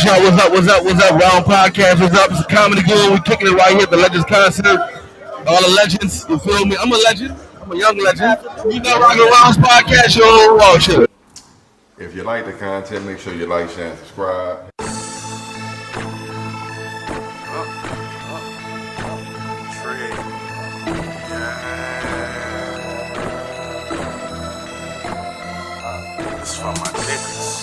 y'all? What's up? What's up? What's up? Round Podcast. What's up? It's a comedy gold. We kicking it right here at the Legends concert. All the legends. You feel me? I'm a legend. I'm a young legend. You know, rocking Rounds Podcast. Yo, oh shit. If you like the content, make sure you like, share, and subscribe. It's for my niggas.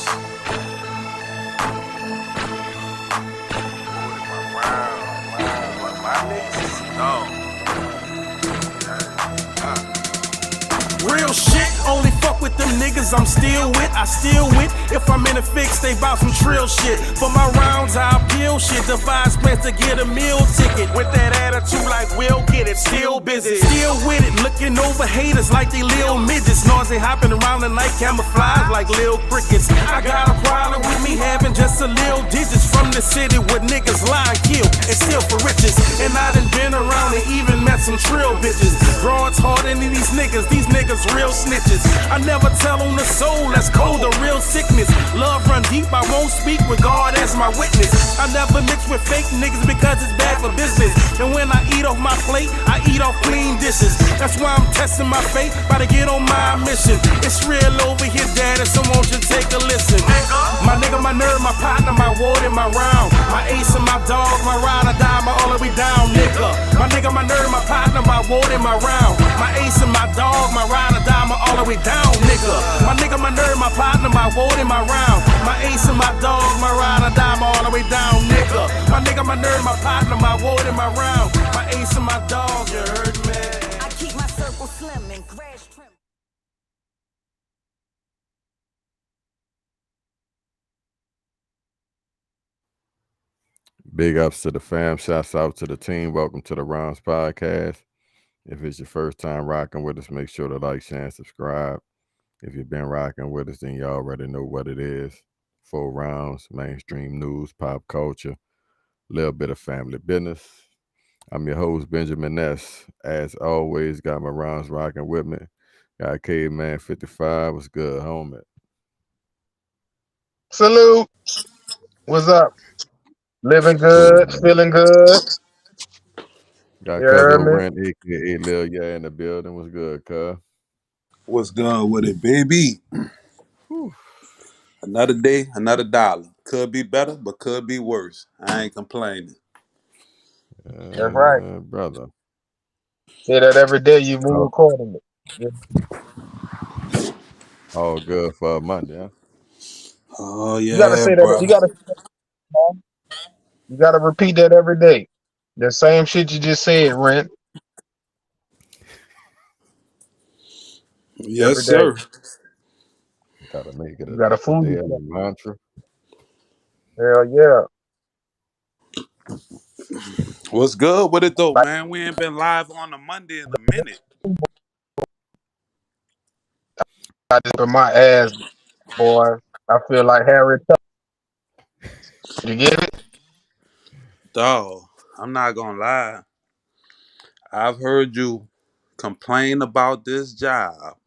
My niggas, no. Real shit, only fuck with them niggas I'm still with. I still with. If I'm in a fix, they bout some trill shit. For my rounds, I'll peel shit. Devise plans to get a meal ticket. With that attitude, like we'll get it. Still busy, still with it. Looking over haters like they lil midgets. Noisy hopping around the night, camouflage like lil crickets. I got a problem with me having just a lil digits. From the city where niggas lie, kill, and steal for riches. And I done been around and even met some trill bitches. Broads harder than these niggas real snitches. I never tell on the soul, that's cold, a real sickness. Love run deep, I won't speak with God as my witness. I never mix with fake niggas because it's bad for business. And when I eat off my plate, I eat off clean dishes. That's why I'm testing my fate, about to get on my mission. It's real over here, daddy, so won't you take a listen. My nigga, my nerd, my partner, my ward, and my round. My ace and my dog, my ride or die, my all the way down, nigga. My nigga, my nerd, my partner, my ward, and my round. My ace and my dog, my ride or die, my all the way down, nigga. My nigga, my nerd, my partner, my ward, and my round. My ace and my dog, my ride or die, my all the way down, nigga. My nigga, my nerd, my partner, my ward, and my round. My ace and my dog, you heard me. I keep my circle slim and crash trim. Big ups to the fam. Shouts out to the team. Welcome to the Rounds Podcast. If it's your first time rocking with us, make sure to like, share, and subscribe. If you've been rocking with us, then you already know what it is. 4 rounds, mainstream news, pop culture, a little bit of family business. I'm your host, Benjamin Ness. As always, got my rounds rocking with me. Got Caveman 55. What's good, homie? Salute. What's up? Living good, feeling good. Got You Cuz heard me? O'Brien, a.k.a. Lil Yeah in the building. What's good, Cuz? What's good with it, baby? Another day, another dollar. Could be better, but could be worse. I ain't complaining. That's right. Brother. Say that every day, you move accordingly. Yeah. All good for Monday, huh? Oh You gotta yeah, say that. brother. You gotta repeat that every day. The same shit you just said, Rent. Yes, Every day. sir. Gotta make it You gotta fool daily yourself. mantra. Hell yeah. What's good with it though, Like, man? We ain't been live on a Monday in a minute. I just put my ass, boy. I feel like Harry Tuck. You get it? Dog, I'm not gonna lie. I've heard you complain about this job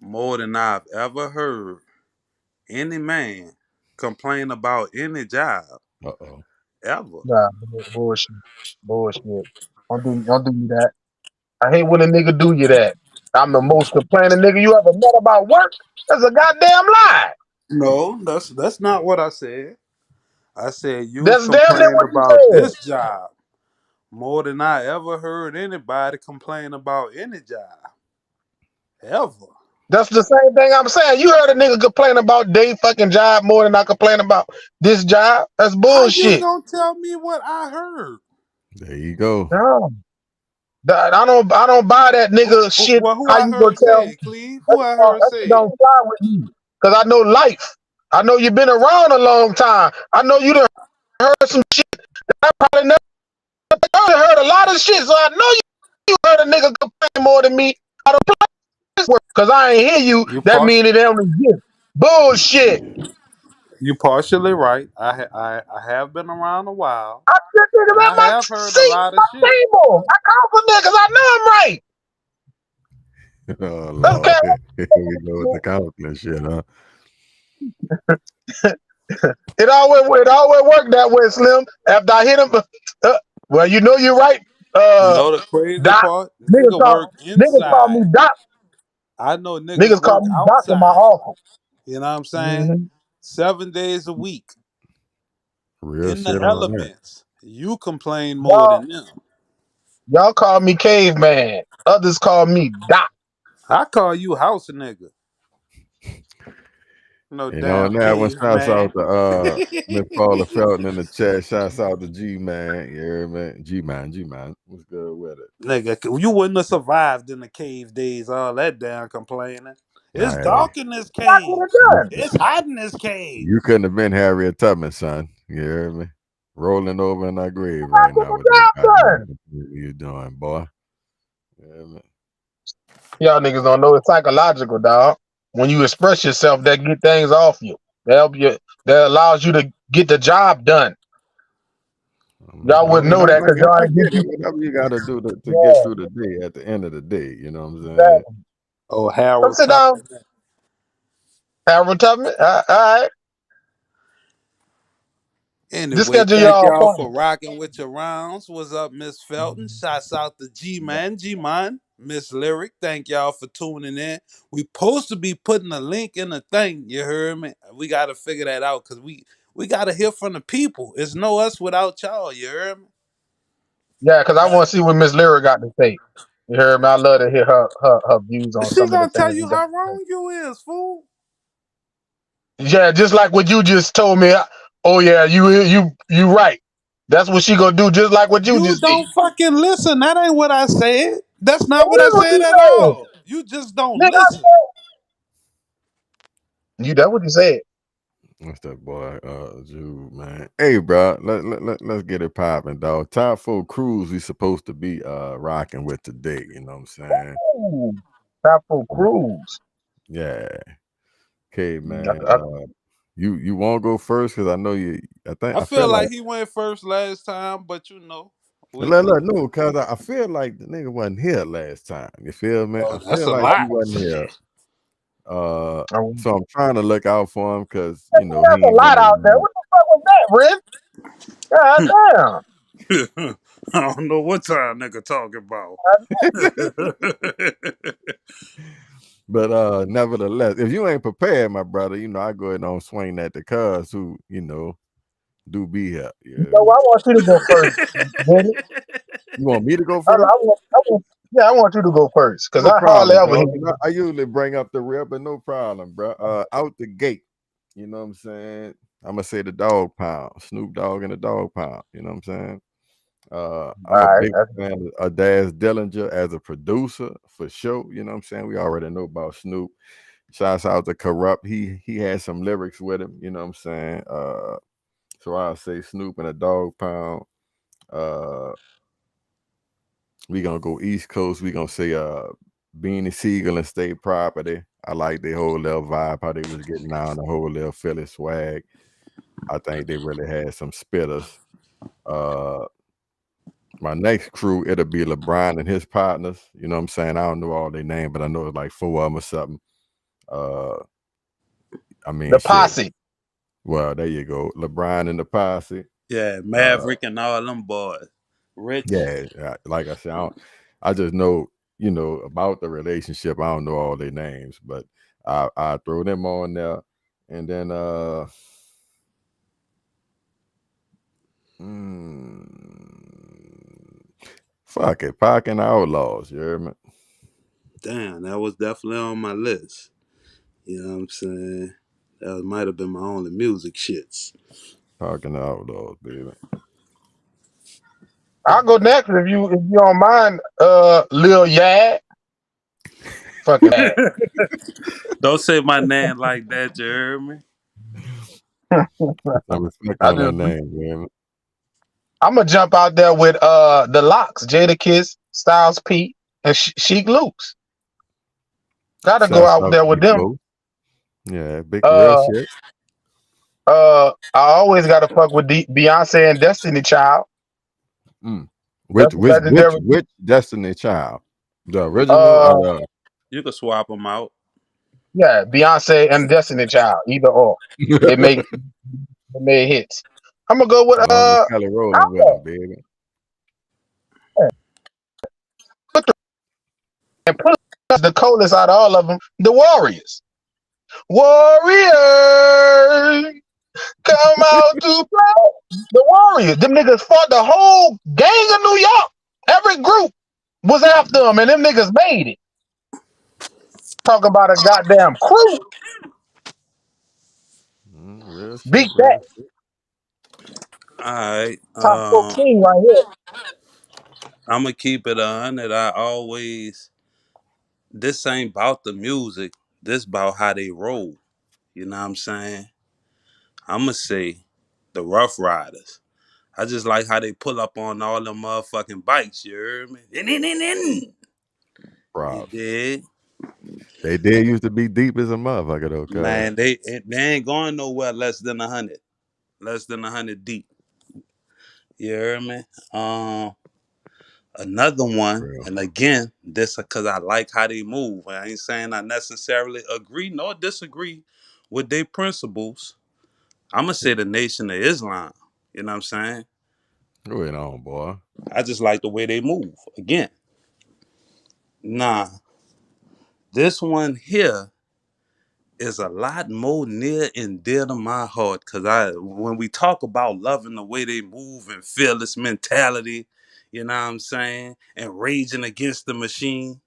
more than I've ever heard any man complain about any job Uh-oh. ever. Nah, bullshit. Bullshit. Don't do me that. I hate when a nigga do you that. I'm the most complaining nigga you ever met about work. That's a goddamn lie. No, that's not what I said. I said you That's damn near complain what you about said. this job more than I ever heard anybody complain about any job. Ever. That's the same thing I'm saying. You heard a nigga complain about their fucking job more than I complain about this job. That's How you bullshit. gonna tell me what I heard? There you go. No. I don't buy that nigga shit. Well, who How I you gonna heard tell say me? it, Cleve? Who I heard That say shit it? don't fly with me. Cause I know life. I know you've been around a long time. I know you done heard some shit that I probably never heard a lot of shit. So I know you heard a nigga complain more than me out of place work. Cause I ain't hear you. That mean it don't exist. Bullshit. You partially right. I have been around a while, I said niggas and at I my have heard a seat, lot of my shit. table. I call for niggas. I know I'm right. Oh, Lord. Okay. Here we go with the counseling shit, huh? It always worked that way, Slim. After I hit him, well, you know you're right. You know the crazy Doc. part? Niggas call me Inside. Doc. I know niggas Niggas call work me Doc in my outside. office. You know what I'm saying? Mhm. 7 days a week Real in the shit on that. elements. You complain more than them. Y'all call me caveman. Others call me Doc. I call you house nigga. No And on damn that one, cave, shouts man. out to Miss Paula Felton in the chat. Shouts out to G Man. You hear me? G Man. What's good with it? Nigga, you wouldn't have survived in the cave days, all that damn complaining. It's Hey, dark in this What cave. I done? It's hot in this cave. you couldn't have been Harriet Tubman, son. You hear me? Rolling over in our grave What I right get now. the With that job done? goddamn you doing, boy? You hear me? Y'all niggas don't know it's psychological, dog. When you express yourself, that get things off you. That help you. That allows you to get the job done. Y'all wouldn't know that because y'all I ain't get get it. Whatever you got to do to get yeah, through the day at the end of the day. You know what I'm saying? exactly. Oh, Come Harold sit down, Tubman. Harold Tubman. All right. Just Anyway, schedule thank y'all y'all for appointment. rocking with your rounds. What's up, Miss Felton? Shouts out to G-Man, Miss Lyric. Thank y'all for tuning in. We supposed to be putting a link in the thing, you heard me? We got to figure that out because we got to hear from the people. It's no us without y'all, you heard me? Yeah, because I want to see what Miss Lyra got to say. You heard me? I love to hear her views on She some of the gonna tell things you we got how to say. wrong you is, fool. Yeah, just like what you just told me. Oh yeah, you right. That's what she gonna do. Just like what you You just said. don't fucking listen. That ain't what I said. That's not what That I is what said you at said. all. You just don't Nigga, I listen. said. You. That's what you said. What's that boy? Jude, man. Hey, bro, let's get it popping, dog. Top 4 crews we supposed to be rocking with today. You know what I'm saying? Ooh, Tapo Cruz. Yeah. Okay, man. I, You won't go first because I know you. I I feel feel like like he went first last time, but you know, no, cause I feel like the nigga wasn't here last time. You feel me? I that's feel a like he lot. wasn't here. Shit. So that's I'm trying to look out for him because you know he a ain't lot been out there. around. What the fuck was that, Ren? God damn. I don't know what time nigga talking about. But nevertheless, if you ain't prepared, my brother, you know I go ahead and swing that to cuz who do be here. You hear So me? I want you to go first, Benny. You want me to go I first? want you to go first because No I hardly problem, ever hear dog. you. I usually bring up the rear, but no problem, bro. Out the gate, you know what I'm saying? I'm gonna say the dog pound, Snoop Dogg and the dog pound. You know what I'm saying? All I'm a right. big fan of Daz Dillinger as a producer for sure. You know what I'm saying? We already know about Snoop. Shouts out to Corrupt. He had some lyrics with him. You know what I'm saying? So I'll say Snoop and a dog pound. We gonna go East Coast. We gonna say Beanie Siegel and State Property. I like their whole little vibe, how they was getting down, the whole little Philly swag. I think they really had some spitters. My next crew, it'll be LeBron and his partners. You know what I'm saying? I don't know all their names, but I know it's like 4 of them or something. I mean, The shit. posse. Well, there you go. LeBron and the posse. Yeah, Maverick and all them boys. Rich. Yeah, like I said, I just know, about the relationship. I don't know all their names, but I throw them on there. And then fuck it, Pac and Outlaws, you hear me? Damn, that was definitely on my list. You know what I'm saying? That might have been my only music shits. Pac and Outlaws, baby. I'll go next if you don't mind, Lil Yad. Fucking Yad. Don't say my name like that, you heard me? I respect I on that just name, man. I'm gonna jump out there with the Locks, Jada Kiss, Styles P, and Sheik Luke's. Gotta go Shouts out out there to with you them. both. Yeah, big real shit. I always gotta fuck with Beyonce and Destiny Child. That's legendary. Which Destiny Child? The original or the You can swap them out. Yeah, Beyonce and Destiny Child, either or. It make The mid hits. I'm gonna go with As long as Kelly rolling with him, baby. and put the coldest out of all of them, the Warriors. Warriors, come out to play. The Warriors. Them niggas fought the whole gang of New York. Every group was after them, and them niggas made it. Talk about a goddamn crew. Real shit, Beat real that. shit. All right. Top 14 right here. I'm gonna keep it 100. This ain't about the music. This about how they roll. You know what I'm saying? I'm gonna say the Rough Riders. I just like how they pull up on all them motherfucking bikes. You heard me? You Props. did? They did used to be deep as a motherfucker though, cuz. Man, they ain't going nowhere less than 100. Less than 100 deep. You heard me? Another one, Real. and again, this because I like how they move. I ain't saying I necessarily agree nor disagree with their principles. I'm gonna say the Nation of Islam. You know what I'm saying? Go ahead on, boy. I just like the way they move. Again, nah, this one here is a lot more near and dear to my heart because when we talk about loving the way they move and fearless mentality, you know what I'm saying, and raging against the machine.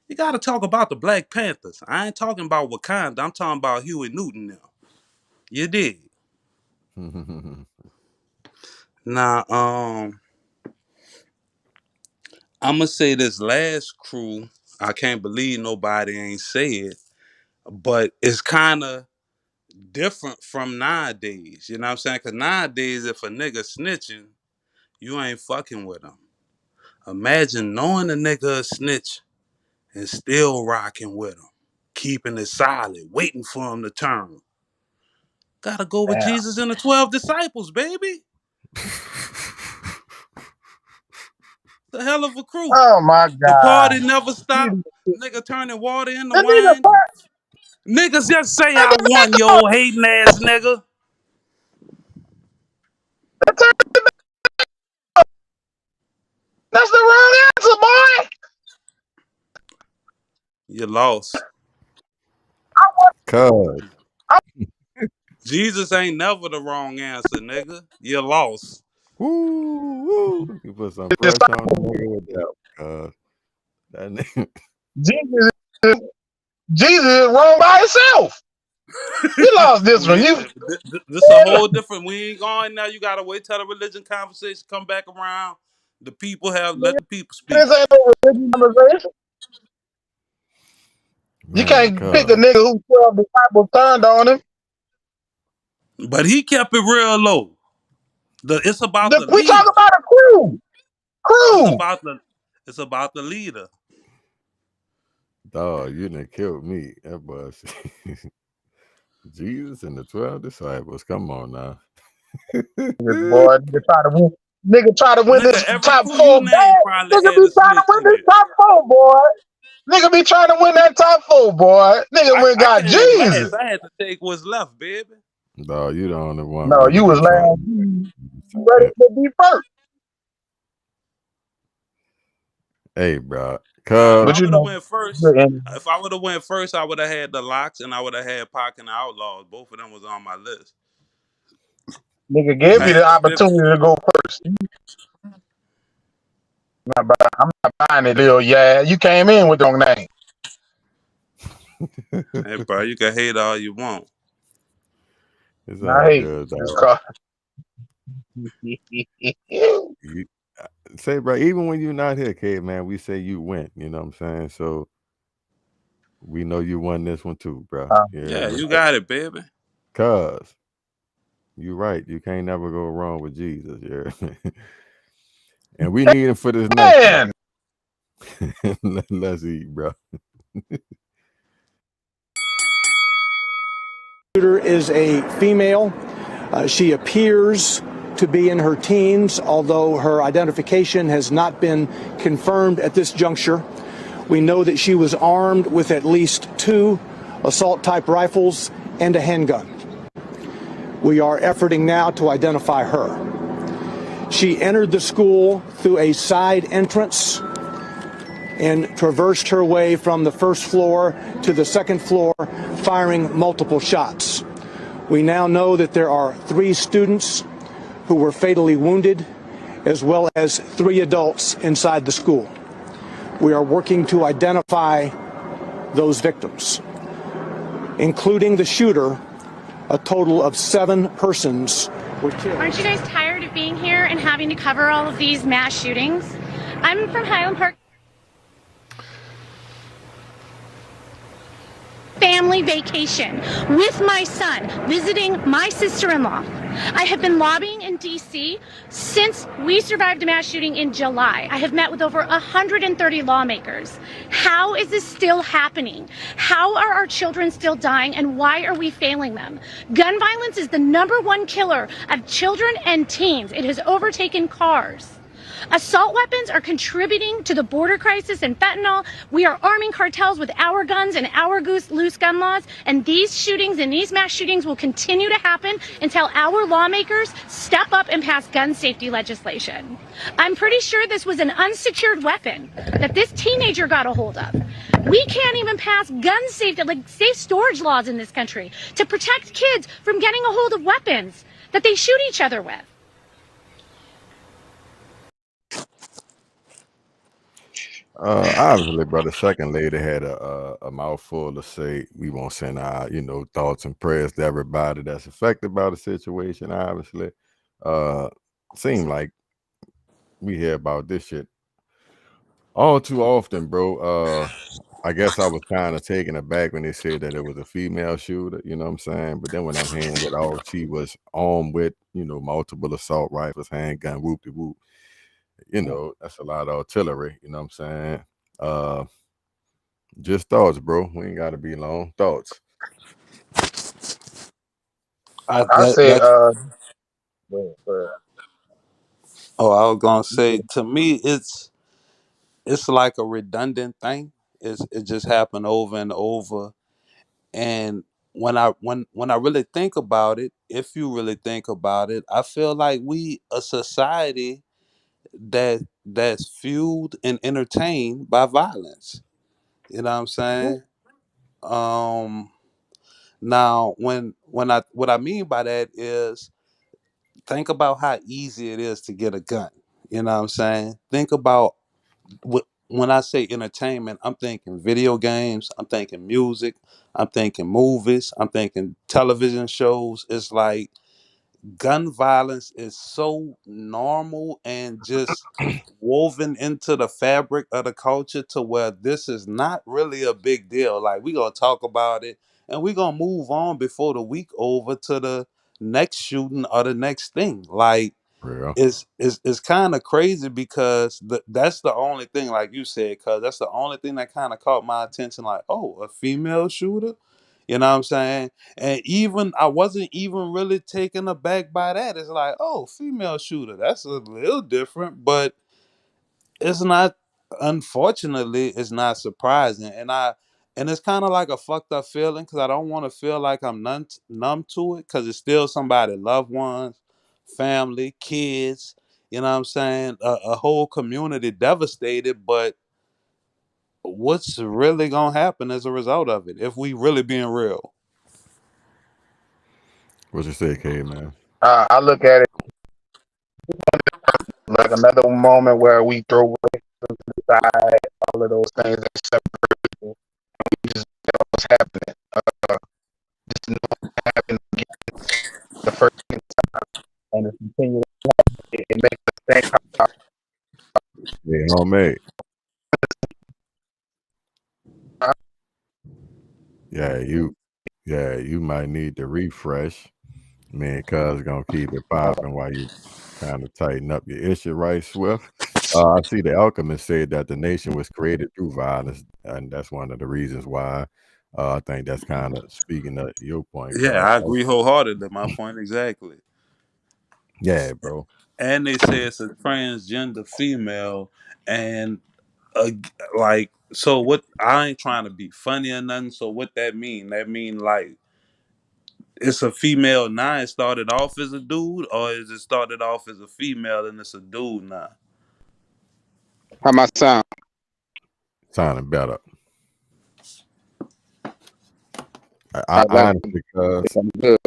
You got to talk about the Black Panthers. I ain't talking about Wakanda. I'm talking about Huey Newton now. You dig? Now, I'm gonna say this last crew. I can't believe nobody ain't say it, but it's kind of different from nowadays. You know what I'm saying? Because nowadays, if a nigga snitching, you ain't fucking with him. Imagine knowing a nigga a snitch and still rocking with him, keeping it solid, waiting for him to turn. Gotta go with Damn. Jesus and the 12 disciples, baby. The hell of a crew. Oh my God. The party never stopped. Nigga turning water into wine. Niggas just say I won, yo, hating ass nigga. That's the wrong answer, boy. You lost. Cuz. Jesus ain't never the wrong answer, nigga. You lost. Woo. You put some pressure on the nigga with that. That nigga. Jesus is wrong by himself. You lost this one. This a whole different. We ain't going now. You gotta wait till the religion conversation come back around. The people let the people speak. This ain't no religion conversation. You can't pick a nigga who 12 disciples turned on him. But he kept it real low. It's about the We leader. talk about a crew. It's about the leader. Dog, you done killed me. That was Jesus and the 12 disciples. Come on now. Boy, nigga try to win this top 4. Nigga be trying to win this top 4, boy. Nigga be trying to win that top 4, boy. Nigga got Jesus. I had to take what's left, baby. Dog, you the only one. No, you was last. You ready to be first. Hey, bro. If I would have went first, I would have had the Locks and I would have had Pac and the Outlaws. Both of them was on my list. Nigga gave me the opportunity to go first. I'm not buying it, Lil. Yeah, you came in with the wrong name. Hey, bro, you can hate all you want. It's all good, dog. Say, bro, even when you're not here, kid, man, we say you win. You know what I'm saying? So we know you won this one too, bro. Yeah, you got it, baby. Cuz you're right. You can't never go wrong with Jesus. Yeah. And we need him for this next one. Let's eat, bro. Is a female. She appears to be in her teens, although her identification has not been confirmed at this juncture. We know that she was armed with at least 2 assault-type rifles and a handgun. We are efforting now to identify her. She entered the school through a side entrance and traversed her way from the first floor to the second floor, firing multiple shots. We now know that there are 3 students who were fatally wounded, as well as 3 adults inside the school. We are working to identify those victims, including the shooter. A total of 7 persons were killed. Aren't you guys tired of being here and having to cover all of these mass shootings? I'm from Highland Park. Family vacation with my son, visiting my sister-in-law. I have been lobbying in D.C. since we survived a mass shooting in July. I have met with over 130 lawmakers. How is this still happening? How are our children still dying, and why are we failing them? Gun violence is the #1 killer of children and teens. It has overtaken cars. Assault weapons are contributing to the border crisis and fentanyl. We are arming cartels with our guns and our loose gun laws. And these shootings and these mass shootings will continue to happen until our lawmakers step up and pass gun safety legislation. I'm pretty sure this was an unsecured weapon that this teenager got a hold of. We can't even pass gun safety, like safe storage laws in this country to protect kids from getting a hold of weapons that they shoot each other with. Obviously, brother, second lady had a mouthful to say. We won't send our, thoughts and prayers to everybody that's affected by the situation. Obviously, seem like we hear about this shit all too often, bro. I guess I was kind of taken aback when they said that it was a female shooter, you know what I'm saying? But then when I'm hearing that all she was armed with, multiple assault rifles, handgun, whoop-de-whoop, that's a lot of artillery, you know what I'm saying? Just thoughts, bro. We ain't got to be long. Thoughts. I said, Oh, I was gonna say, to me, it's like a redundant thing. It just happened over and over. And when I really think about it, if you really think about it, I feel like we a society that's fueled and entertained by violence. You know what I'm saying? Um Now when I what I mean by that is, think about how easy it is to get a gun. You know what I'm saying? Think about when I say entertainment, I'm thinking video games, I'm thinking music, I'm thinking movies, I'm thinking television shows. It's like gun violence is so normal and just woven into the fabric of the culture to where this is not really a big deal. Like, we gonna talk about it and we gonna move on before the week over to the next shooting or the next thing. Like, Real. it's kind of crazy because that's the only thing, like you said, cause that's the only thing that kind of caught my attention. Like, oh, a female shooter, you know what I'm saying? And even I wasn't even really taken aback by that. It's like, oh, female shooter, that's a little different, but it's not. Unfortunately, it's not surprising, and it's kind of like a fucked up feeling because I don't want to feel like I'm numb to it because it's still somebody, loved ones, family, kids. You know what I'm saying? A whole community devastated, but what's really gonna happen as a result of it if we really being real? What you say, K, man? I look at it like another moment where we throw racism to the side, all of those things that separate people. We just know what's happening. This is not happening again the first time, and it continues. It makes us think how Yeah, homemade. You might need to refresh. Man, cuz gonna keep it popping while you kind of tighten up your issue, right, Swift? I see the Alchemist said that the nation was created through violence, and that's one of the reasons why. I think that's kind of speaking of your point, Yeah, cuz. I agree wholeheartedly. My point exactly. Yeah, bro. And they say it's a transgender female, and uh, like, so what? I ain't trying to be funny or nothing. So what that mean? That mean like it's a female now. It started off as a dude, or is it started off as a female and it's a dude now? How my sound? Sounding better. I I like honestly, because I'm good.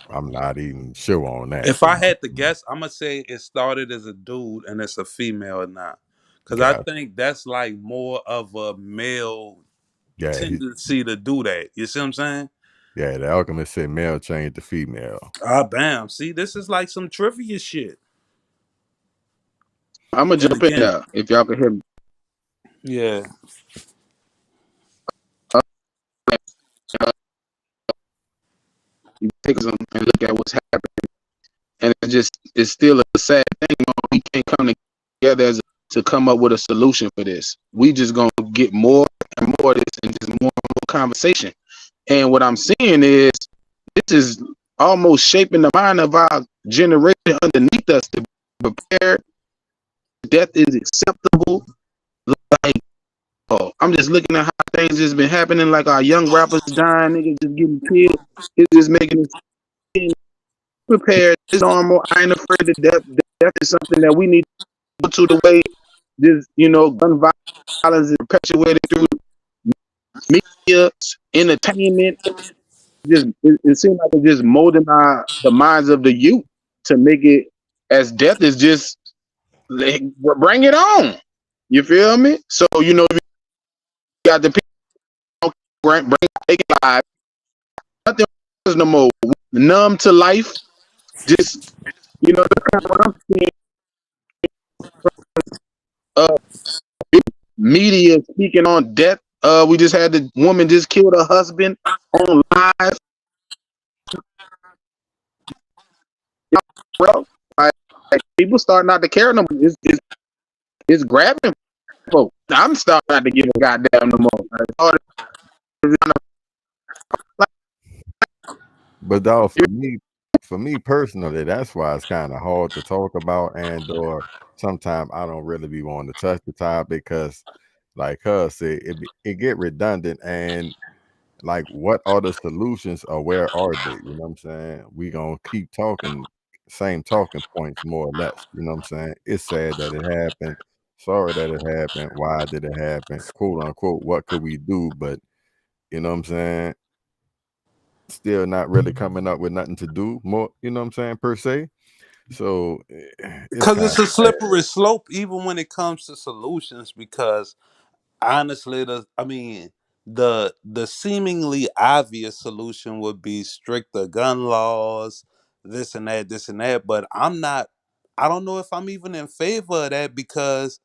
I'm not even sure on that. If I had to guess, I'm gonna say it started as a dude and it's a female now, because I God, think that's like more of a male yeah, tendency to do that. You see what I'm saying? yeah. The Alchemist said male changed to female. Ah, bam. See, this is like some trivia shit. I'm gonna And jump in again, there if y'all can hear me. yeah. You take them and look at what's happening, and it's still a sad thing. We can't come together to come up with a solution for this. We just gonna get more and more of this and just more and more conversation. And what I'm seeing is this is almost shaping the mind of our generation underneath us to be prepared. Death is acceptable. Like, oh, I'm just looking at how things just been happening. Like our young rappers dying, niggas just getting killed. It's just making us prepared. It's normal. I ain't afraid of death. Death is something that we need to go to the way this, gun violence is perpetuated through media, entertainment. It seems like it's just molding the minds of the youth to make it as death is just bring it on. You feel me? So you got the people bring take it live. Nothing no more. Numb to life. Just that's kind of what I'm seeing. Media speaking on death. We just had the woman just killed her husband on live. Bro, like people starting not to care no more. It's grabbing folks. I'm starting not to give a goddamn no more. But dog, for me personally, that's why it's kind of hard to talk about, and or sometimes I don't really be wanting to touch the topic because, like her said, it get redundant, and like what are the solutions or where are they? You know what I'm saying? We gonna keep talking same talking points more or less. You know what I'm saying? It's sad that it happened. Sorry that it happened. Why did it happen? Quote unquote, what could we do? But you know what I'm saying? Still not really coming up with nothing to do more, you know what I'm saying, per se. So it's Because kind it's a of sad. slippery slope, even when it comes to solutions. Because honestly, the seemingly obvious solution would be stricter gun laws, this and that. But I'm not. I don't know if I'm even in favor of that, because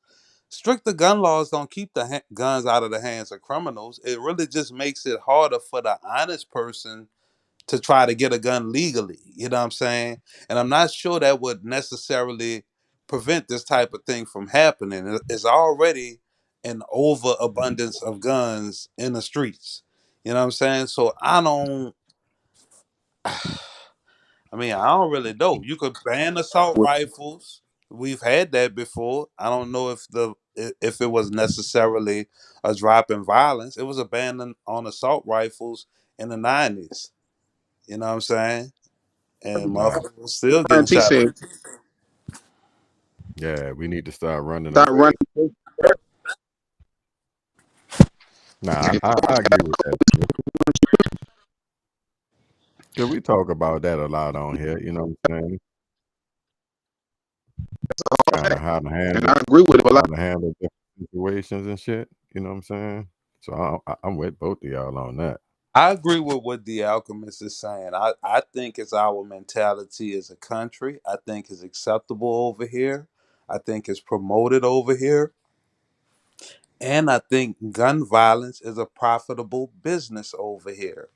stricter gun laws don't keep the guns out of the hands of criminals. It really just makes it harder for the honest person to try to get a gun legally. You know what I'm saying? And I'm not sure that would necessarily prevent this type of thing from happening. It's already an overabundance of guns in the streets. You know what I'm saying? So I don't really know. You could ban assault rifles. We've had that before. I don't know if it was necessarily a drop in violence. It was a ban on assault rifles in the 90s. You know what I'm saying? And Nah, motherfuckers was still getting He shot. said, yeah, we need to start running them. start running. Nah, I agree with that. Cause we talk about that a lot on here, you know what I'm saying? Kind of how to And handle I agree with it a lot. different situations and shit. You know what I'm saying? So I'm with both of y'all on that. I agree with what the Alchemist is saying. I think it's our mentality as a country. I think it's acceptable over here. I think it's promoted over here. And I think gun violence is a profitable business over here.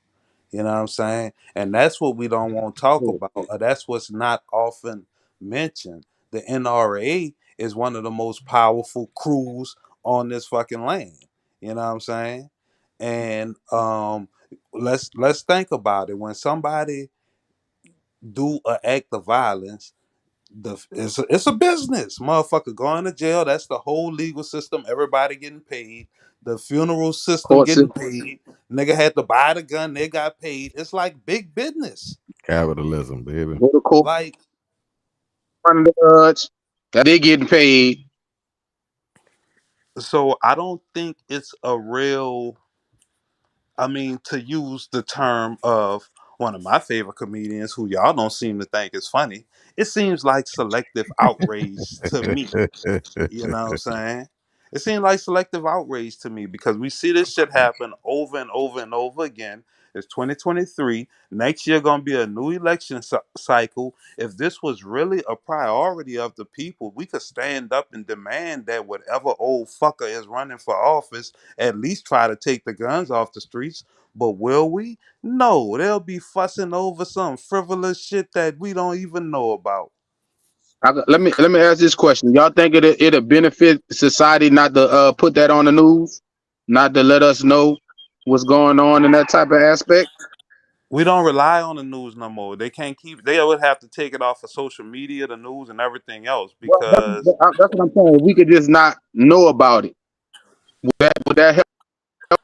You know what I'm saying? And that's what we don't want to talk about. Or that's what's not often mentioned. The NRA is one of the most powerful crews on this fucking land. You know what I'm saying? And let's think about it. When somebody do an act of violence, It's a business. Motherfucker going to jail. That's the whole legal system. Everybody getting paid. The funeral system Court getting system, paid. Nigga had to buy the gun. They got paid. It's like big business. Capitalism, baby. go to court, Like, front of the judge. That they getting paid. so I don't think it's a real, I mean, to use the term of one of my favorite comedians who y'all don't seem to think is funny, it seems like selective outrage to me. You know what I'm saying? It seems like selective outrage to me because we see this shit happen over and over and over again. It's 2023. Next year gonna be a new election cycle. If this was really a priority of the people, we could stand up and demand that whatever old fucker is running for office at least try to take the guns off the streets. But will we? No, they'll be fussing over some frivolous shit that we don't even know about. Let me ask this question. Y'all think it'll benefit society not to put that on the news, not to let us know what's going on in that type of aspect? We don't rely on the news no more. They can't keep. They would have to take it off of social media, the news, and everything else Well, because that's what I'm saying. We could just not know about it. Would that help?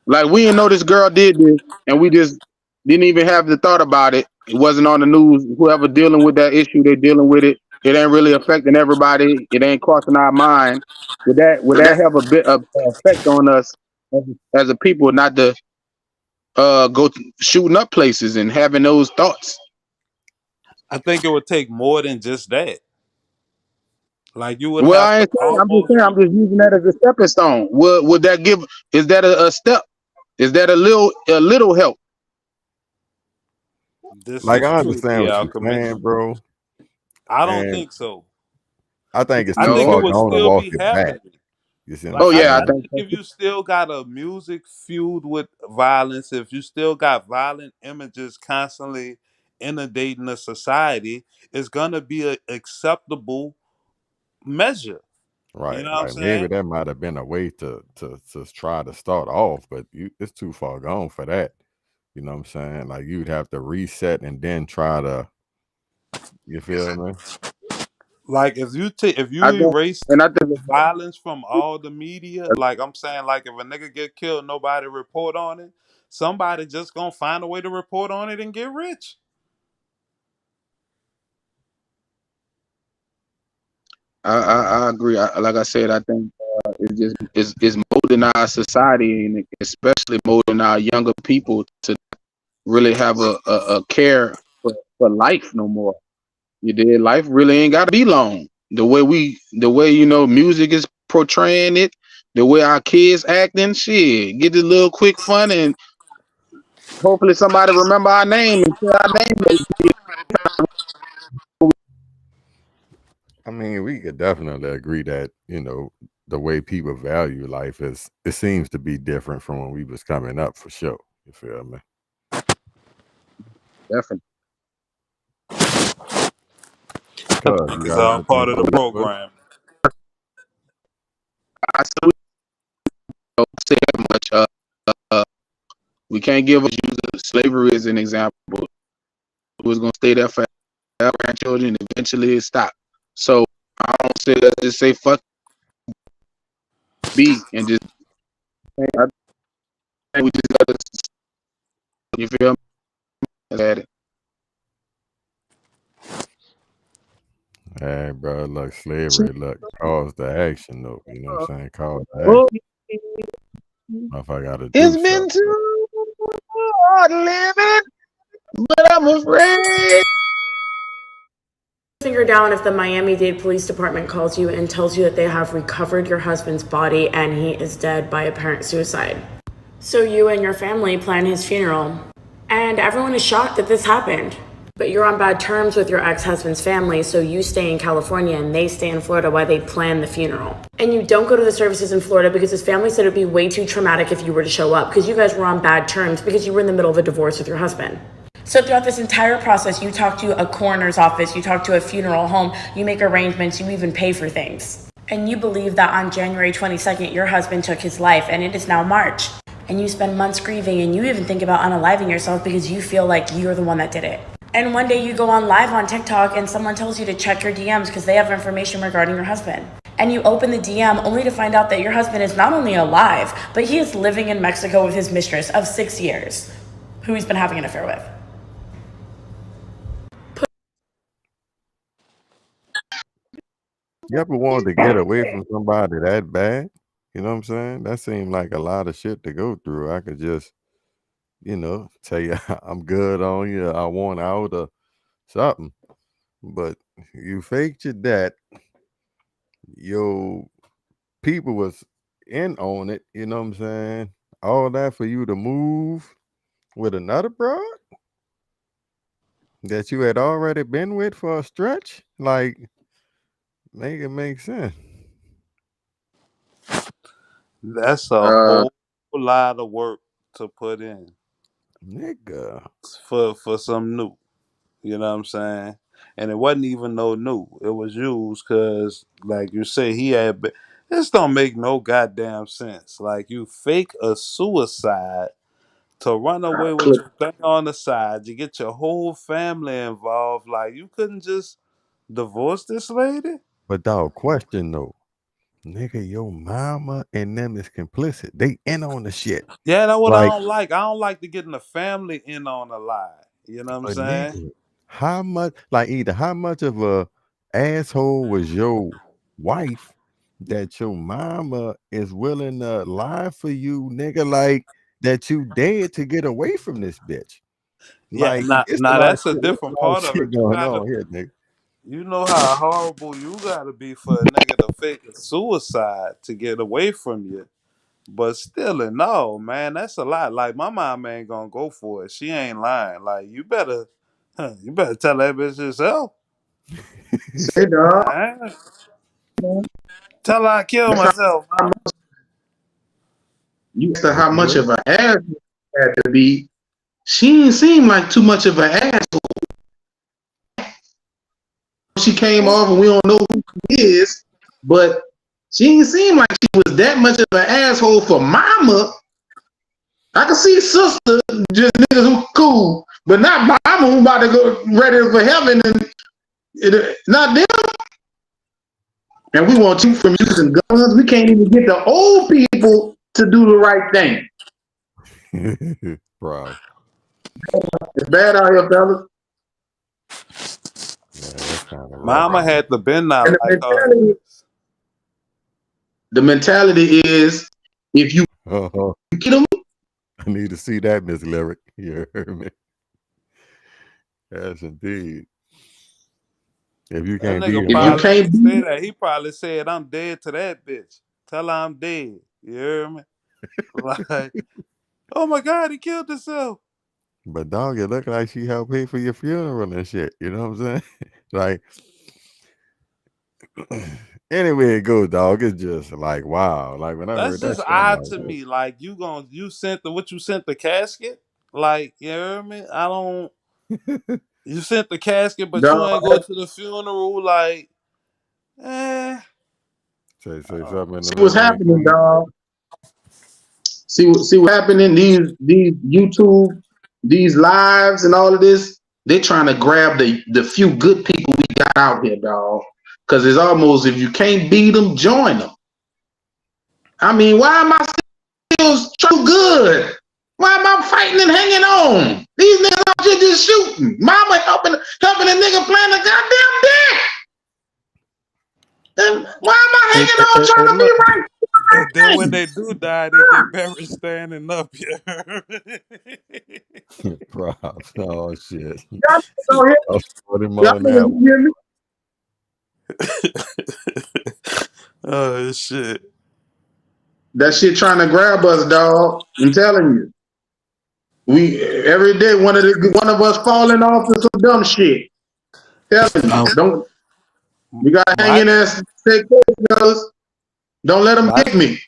Like we didn't know this girl did this, and we just didn't even have the thought about it. It wasn't on the news. Whoever dealing with that issue, they're dealing with it. It ain't really affecting everybody. It ain't crossing our mind. Would that have a bit of effect on us as a people, not to go shooting up places and having those thoughts? I think it would take more than just that. Like you would Well, have I to ain't saying. I'm just almost. saying. I'm just using that as a stepping stone. Would that give? Is that a step? Is that a little help? This Like, is I true, understand P. what you're Alchemist. saying, bro. I don't And think so. I think it's I too think No. it far would gone to still walk be it back. happening. You see what I'm Like Oh yeah, I I saying? think think so. if you still got a music fueled with violence, if you still got violent images constantly inundating the society, it's gonna be an acceptable measure. You Right. know what I'm Like maybe saying? that might have been a way to try to start off, but it's too far gone for that. You know what I'm saying? Like you'd have to reset and then try to, you feel me? Like if you I think, erase and I think the violence from all the media, like I'm saying, like if a nigga get killed, nobody report on it. Somebody just gonna find a way to report on it and get rich. I agree. Like I said, I think it's molding our society and especially molding our younger people to really have a care for life no more. You did. Life really ain't got to be long. The way music is portraying it, the way our kids acting, shit, get a little quick fun and hopefully somebody remember our name and say our name. I mean, we could definitely agree that, the way people value life it seems to be different from when we was coming up for sure. You feel me? Definitely. Cuz you It's got all anything part of the coming up with? program. I still don't say that much. We can't use slavery as an example. It was gonna stay there for our grandchildren. Eventually, it stopped. So I don't say that. Just say fuck be and just. I think we just gotta. You feel me? At it. Hey, bro, look, slavery, caused the action, though. You know what I'm saying? Cause the action. If I got to do It's been something. too hard living, but I'm afraid. Finger down if the Miami-Dade Police Department calls you and tells you that they have recovered your husband's body and he is dead by apparent suicide. So you and your family plan his funeral, and everyone is shocked that this happened. But you're on bad terms with your ex-husband's family, so you stay in California and they stay in Florida while they plan the funeral. And you don't go to the services in Florida because his family said it'd be way too traumatic if you were to show up because you guys were on bad terms because you were in the middle of a divorce with your husband. So throughout this entire process, you talk to a coroner's office, you talk to a funeral home, you make arrangements, you even pay for things. And you believe that on January 22nd, your husband took his life and it is now March. And you spend months grieving and you even think about unaliving yourself because you feel like you're the one that did it. And one day you go on live on TikTok and someone tells you to check your DMs because they have information regarding your husband. And you open the DM only to find out that your husband is not only alive, but he is living in Mexico with his mistress of 6 years, who he's been having an affair with. You ever wanted to get away from somebody that bad? You know what I'm saying? That seemed like a lot of shit to go through. I could just, tell you I'm good on you, I want out or something. But you faked your debt. Your people was in on it, you know what I'm saying? All that for you to move with another broad that you had already been with for a stretch? Like, make it make sense. That's a whole lot of work to put in Nigga. for some new. You know what I'm saying? And it wasn't even no new. It was used because, like you say, he had. This don't make no goddamn sense. Like, you fake a suicide to run away with your thing on the side. You get your whole family involved. Like, you couldn't just divorce this lady? But dog, question though. Nigga, your mama and them is complicit. They in on the shit. Yeah, that's what Like, I don't like. I don't like to get in the family in on a lie. You know what I'm but saying? nigga, how much of a asshole was your wife that your mama is willing to lie for you, nigga? Like, that you dared to get away from this bitch. Yeah, Like, it's a now lot of that's a shit, it's different a lot of part of it. shit going on here, nigga. You know how horrible you gotta be for a nigga to fake a suicide to get away from you. But still, no, man, that's a lot. Like, my mom ain't gonna go for it. She ain't lying. Like, you better tell that bitch yourself. Say, dog. Tell her I killed myself. You asked her how much of an ass had to be. She didn't seem like too much of an asshole. She came off and we don't know who she is, but she didn't seem like she was that much of an asshole for mama. I can see sister, just niggas who cool, but not mama who about to go ready for heaven and not them. And we want you from using guns. We can't even get the old people to do the right thing. Bro. It's bad out here, fellas. Yeah, that's kind of Mama had to been not And like the mentality is, if you get them, I need to see that, Miss Lyric. You heard me? Yes, indeed. If you can't that be, nigga probably didn't say that. He probably said, "I'm dead to that bitch. Tell her I'm dead." You hear me? Like, oh my God, he killed himself. But dog, it look like she helped pay for your funeral and shit. You know what I'm saying? Like, anyway it goes, dog. It's just like, wow. Like, when I That's heard that just shit, odd to me. Like, you sent you sent the casket? Like, you hear me? I don't. You sent the casket, but you ain't go to the funeral. Like, Say something. see what's happening, dog. See what's happening. These YouTube, these lives, and all of this. They're trying to grab the few good people we got out here, dog. Because it's almost, if you can't beat them, join them. I mean, why am I still so good? Why am I fighting and hanging on? These niggas out here just shooting. Mama helping a nigga playing a goddamn dick. And why am I hanging on trying to be right? And then when they do die, they get buried standing up. Props. Oh shit. Oh shit. That shit trying to grab us, dog. I'm telling you. We every day one of us falling off to some dumb shit. Telling you, we gotta hang in there and stay close, don't let them get me.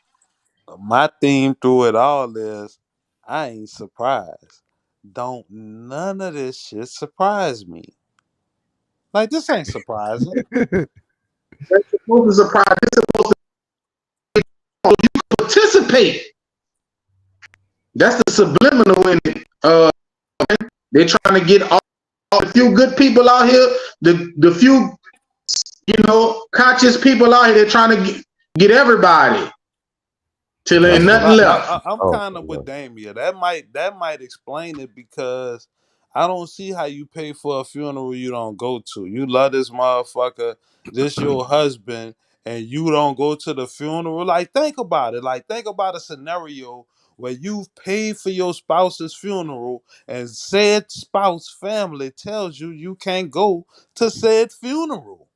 My theme through it all is, I ain't surprised. Don't none of this shit surprise me. Like, this ain't surprising. That's supposed to surprise. It's supposed to you participate. That's the subliminal in it. They're trying to get all the few good people out here, the few, conscious people out here, they're trying to get everybody till ain't nothing left. I'm kind of with Damien. That might explain it, because I don't see how you pay for a funeral you don't go to. You love this motherfucker, this your husband, and you don't go to the funeral. Like, think about it. Like, think about a scenario where you've paid for your spouse's funeral and said spouse family tells you can't go to said funeral.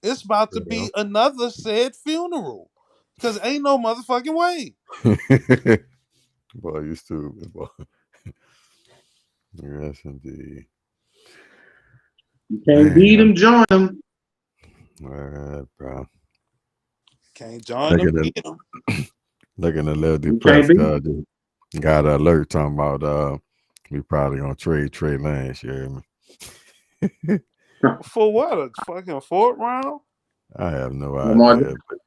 It's about to be another said funeral, because ain't no motherfucking way. Boy, you stupid, boy. Yes, indeed. You can't beat them, join them. All right, bro. Can't join them, beat them. Looking a little depressed. Got an alert talking about we probably gonna trade Trey Lance. You hear me? For what? A fucking fourth round? I have no Lamar. idea. But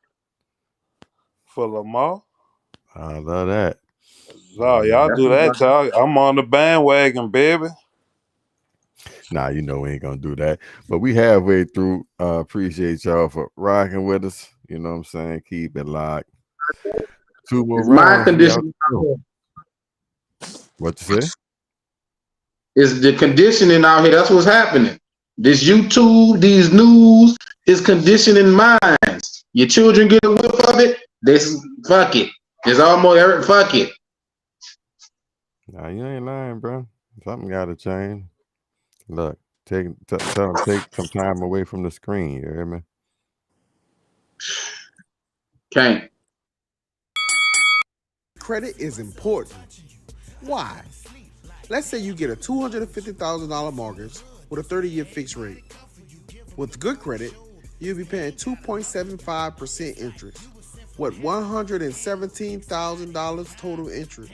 For Lamar? I love that. No, y'all do that, y'all. I'm on the bandwagon, baby. Nah, we ain't gonna do that. But we halfway through. Appreciate y'all for rocking with us. You know what I'm saying? Keep it locked. 2 more rounds. My conditioning. What you say? It's the conditioning out here. That's what's happening. This YouTube, these news is conditioning minds. Your children get a whiff of it. Fuck it. It's almost fuck it. Nah, you ain't lying, bro. Something gotta change. Look, tell them take some time away from the screen. You hear me? Can't. Credit is important. Why? Let's say you get a $250,000 mortgage with a 30-year fixed rate. With good credit, you'll be paying 2.75% interest, with $117,000 total interest.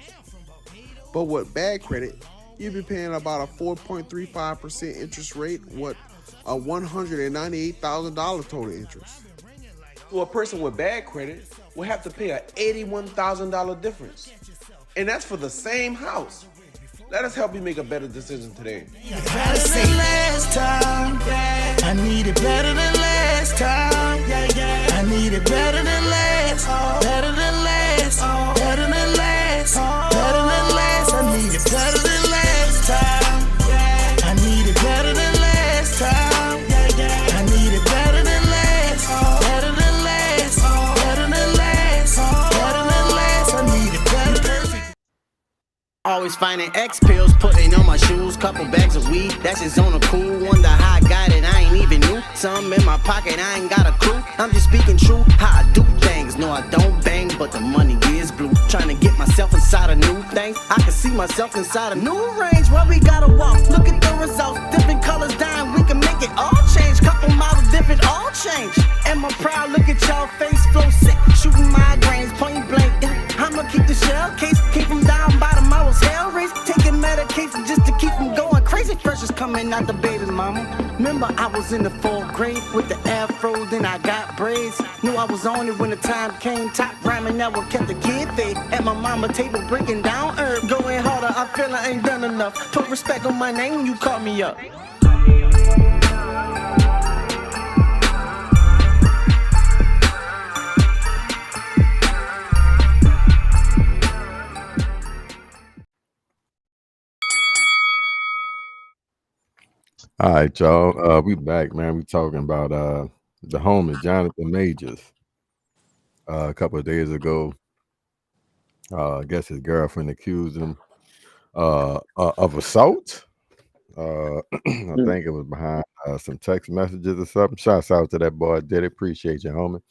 But with bad credit, you'll be paying about a 4.35% interest rate with a $198,000 total interest. So a person with bad credit will have to pay an $81,000 difference. And that's for the same house. Let us help you make a better decision today. Better than last time. I need it better than last time. I need it better than last. Better than last. Better than last. Better than last. I need it better than last time. I need it better than last time. I need it better than last. Better than last. Better than last. Better than last. I need it better than last. Always finding X pills, putting on my shoes, couple bags of weed, that's just on a cool. Wonder how I got it, I ain't even new. Some in my pocket, I ain't got a clue. I'm just speaking true, how I do things. No, I don't bang, but the money is blue. Trying to get myself inside a new thing. I can see myself inside a new range where we gotta walk. Look at the results, different colors dying, we can make it all change. Couple models different, all change. Am I proud? Look at y'all face flow sick, shooting migraines, point blank. I'ma keep the shell case, keep them down bottom. I was hell raised, taking medication just to keep them going crazy. Pressures coming out the baby mama. Remember I was in the 4th grade with the afro, then I got braids. Knew I was on it when the time came. Top rhyming, never kept the kid fade. At my mama table breaking down herb, going harder. I feel I ain't done enough. Put respect on my name when you call me up. All right, y'all. We back, man. We talking about the homie Jonathan Majors. A couple of days ago, I guess his girlfriend accused him of assault. I think it was behind some text messages or something. Shouts out to that boy. Did appreciate you, homie.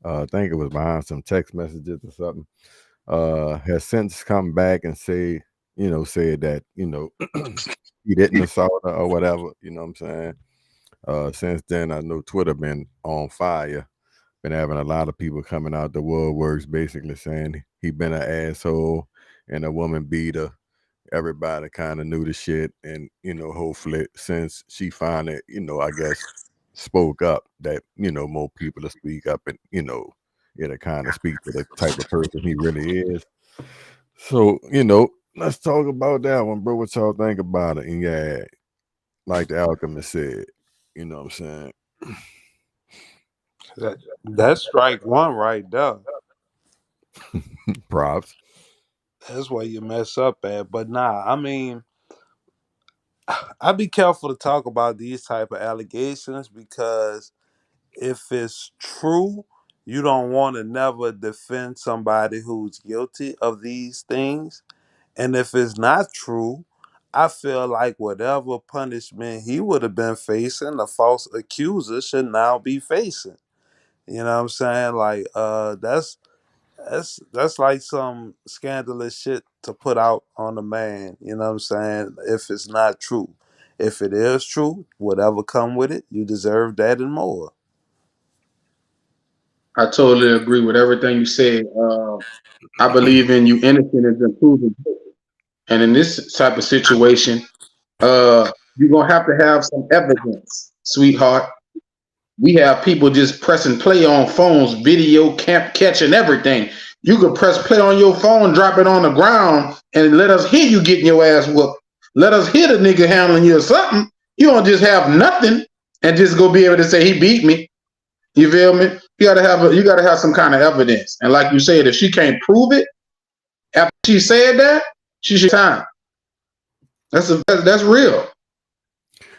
I think it was behind some text messages or something. Has since come back and said that, he didn't assault her or whatever, you know what I'm saying? Since then, I know Twitter been on fire. Been having a lot of people coming out the woodworks basically saying he been an asshole and a woman beater. Everybody kind of knew the shit, and hopefully since she finally, I guess spoke up, that more people to speak up, and it'll kind of speak to the type of person he really is. So let's talk about that one, bro. What y'all think about it? And yeah, like the Alchemist said, you know what I'm saying? That's strike one right there. Props. That's where you mess up at. But nah, I mean, I be careful to talk about these type of allegations because if it's true, you don't want to never defend somebody who's guilty of these things. And if it's not true, I feel like whatever punishment he would have been facing, the false accuser should now be facing. You know what I'm saying? Like, that's like some scandalous shit to put out on a man. You know what I'm saying? If it's not true, if it is true, whatever come with it, you deserve that and more. I totally agree with everything you said. I believe in you innocent until proven guilty. And in this type of situation, you're gonna have to have some evidence, sweetheart. We have people just pressing play on phones, video catching everything. You could press play on your phone, drop it on the ground, and let us hear you getting your ass whooped. Let us hear the nigga handling you or something. You don't just have nothing and just go be able to say he beat me. You feel me? You gotta have some kind of evidence. And like you said, if she can't prove it after she said that, she should time. That's real.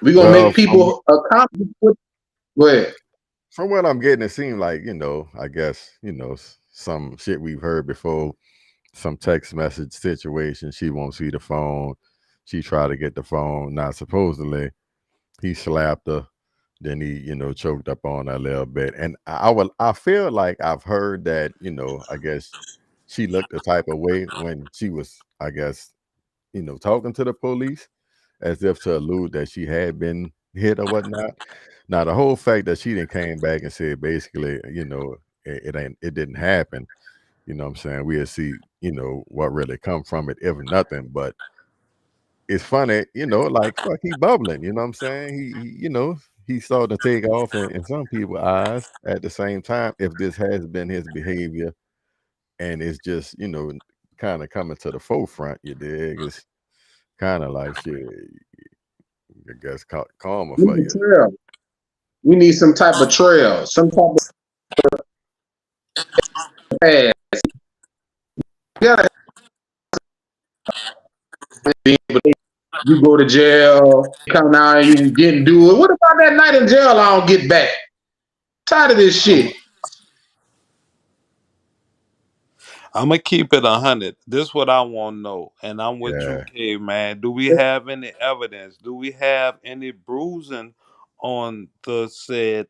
We're gonna make people accountable. Go ahead. From what I'm getting, it seemed like, I guess, some shit we've heard before, some text message situation. She won't see the phone. She tried to get the phone. Now, supposedly, he slapped her. Then he, choked up on her a little bit. And I feel like I've heard that, I guess she looked the type of way when she was, I guess, talking to the police as if to allude that she had been hit or whatnot. Now, the whole fact that she didn't came back and said basically, it didn't happen. You know what I'm saying? We'll see, what really come from it, if nothing. But it's funny, like, fuck, he bubbling. You know what I'm saying? He started to take off in some people's eyes at the same time. If this has been his behavior and it's just, kind of coming to the forefront, you dig? It's kind of like shit, I guess, karma for you. Trail. We need some type of trail, some type of pass. You go to jail, come out, you didn't do it. What about that night in jail? I don't get back. Tired of this shit. I'm gonna keep it 100. This is what I want to know, and I'm with you, K, man. Do we have any evidence? Do we have any bruising on the said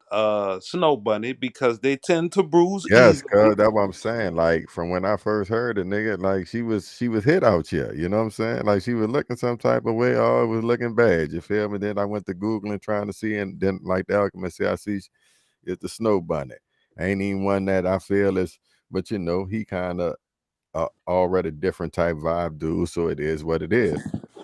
Snow Bunny? Because they tend to bruise Yes, easily. cuz that's what I'm saying. Like, from when I first heard the nigga, like, she was hit out here. You know what I'm saying? Like, she was looking some type of way, or it was looking bad. You feel me? Then I went to Googling trying to see, and then like the Alchemist said, I see it's the Snow Bunny. Ain't even one that I feel is, but he kind of already different type vibe dude, so it is what it is.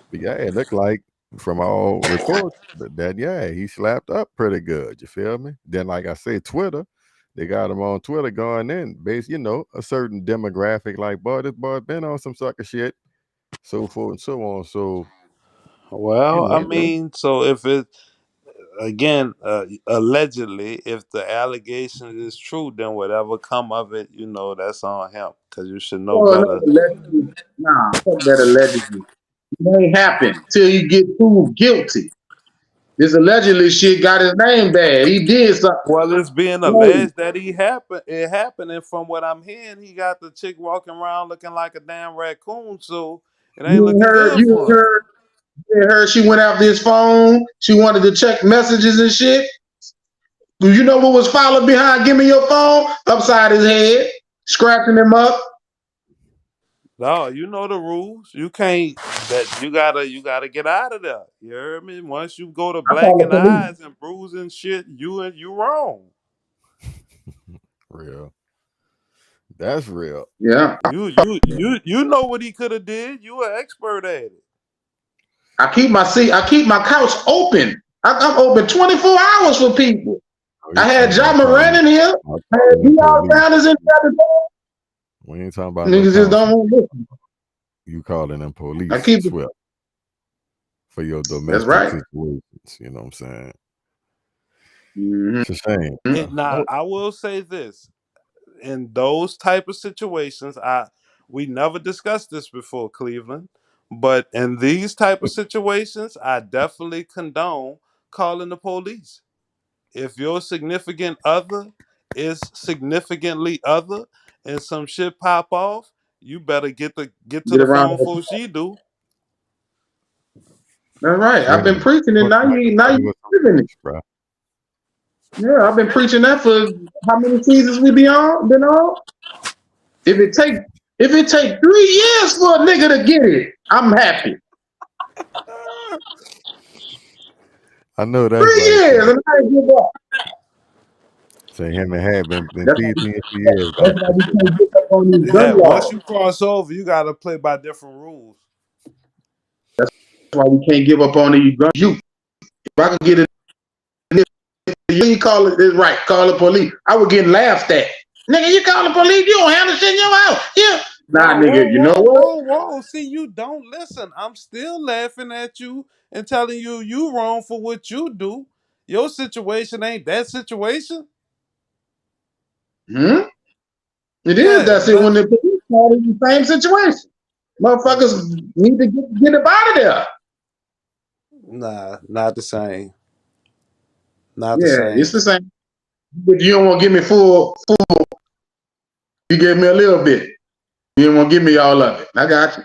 But yeah, it looked like from all reports that he slapped up pretty good. You feel me? Then, like I say, Twitter, they got him on Twitter going in, based, a certain demographic, like, boy, this boy been on some sucker shit, so forth and so on. So, well, I mean, so if it again, allegedly, if the allegation is true, then whatever come of it, that's on him, because you should know better. Nah, fuck that allegedly. It ain't happen till you get proved guilty. This allegedly shit got his name bad. He did something. Well, it's being alleged that it happened, and from what I'm hearing, he got the chick walking around looking like a damn raccoon, so it ain't looking good for him. Her, she went after his phone. She wanted to check messages and shit. Do you know what was followed behind? Give me your phone. Upside his head, scratching him up. No, you know the rules. You can't. You gotta get out of there. You heard me? Once you go to blacking eyes and bruising shit, you wrong. Real. That's real. Yeah. You know what he could have did. You an expert at it. I keep my couch open. I'm open 24 hours for people. I had John Moran in here. I had D.R. Sanders in there. We ain't talking about niggas just don't want to listen. you calling them police I keep it. swift for your That's domestic right. situations. You know what I'm saying? Mhm. It's a shame. And now I will say this: in those type of situations, we never discussed this before, Cleveland, but in these type of situations, I definitely condone calling the police. If your significant other is significantly other and some shit pop off, you better get to Get the around phone that. before she do. That's right. I've been Shit. preaching it. Now you What's living it. bro? Yeah, I've been preaching that for how many seasons we been on? If it take 3 years for a nigga to get it, I'm happy. I know that's 3 right. years and I ain't give up. Say him and had been That's teasing you for years. why we can't get up on these Yeah, gun once laws. you cross over, you gotta play by different rules. That's why we can't give up on these gun. If I could get it, you call it right. Call the police. I would get laughed at. Nigga, you call the police? You don't have the shit in your house. Yeah. Nah, nigga. You know what? Whoa. See, you don't listen. I'm still laughing at you and telling you wrong for what you do. Your situation ain't that situation. It Yeah, is. That's it. When the police call in the same situation, motherfuckers need to get up out of there. Nah, not the same. Not the Yeah, same. it's the same. But you don't want to give me full. You gave me a little bit. You didn't want to give me all of it. I got you.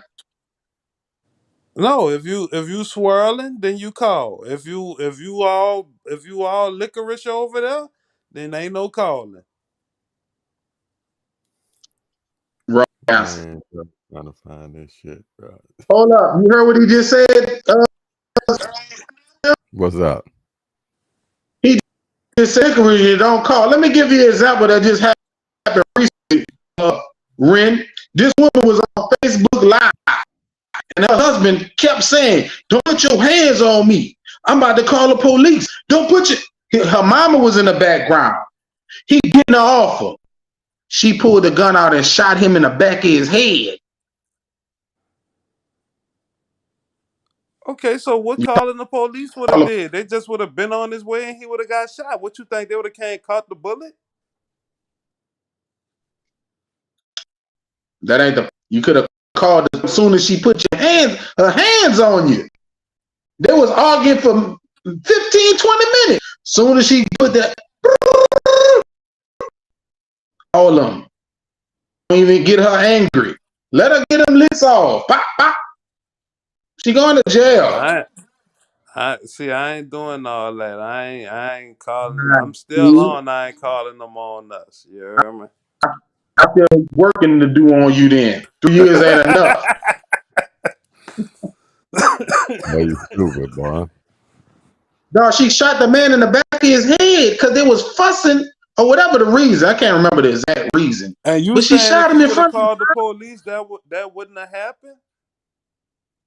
No, if you swirling, then you call. If you all licorice over there, then ain't no calling. Wrong answer. Man, I'm trying to find this shit, bro. Hold up. You heard what he just said? What's up? He just said, you don't call. Let me give you an example that just happened recently. Ren, this woman was on Facebook Live, and her husband kept saying, "Don't put your hands on me. I'm about to call the police. Don't put your..." Her mama was in the background. He getting her off her. She pulled the gun out and shot him in the back of his head. Okay, so what calling the police would have did? They just would have been on his way and he would have got shot. What you think they would have came caught the bullet? That ain't the. You could have called as soon as she put her hands on you. They was arguing for 15, 20 minutes. Soon as she put that, all of them. Don't even get her angry. Let her get them licks off. Pop, pop. She going to jail. I ain't doing all that. I ain't calling. I'm still on. I ain't calling them on us. You hear me? I feel working to do on you then. 2 years ain't enough. No, you stupid, boy. No, she shot the man in the back of his head because they was fussing or whatever the reason. I can't remember the exact reason. And you but she shot him in front of called the police, that wouldn't have happened?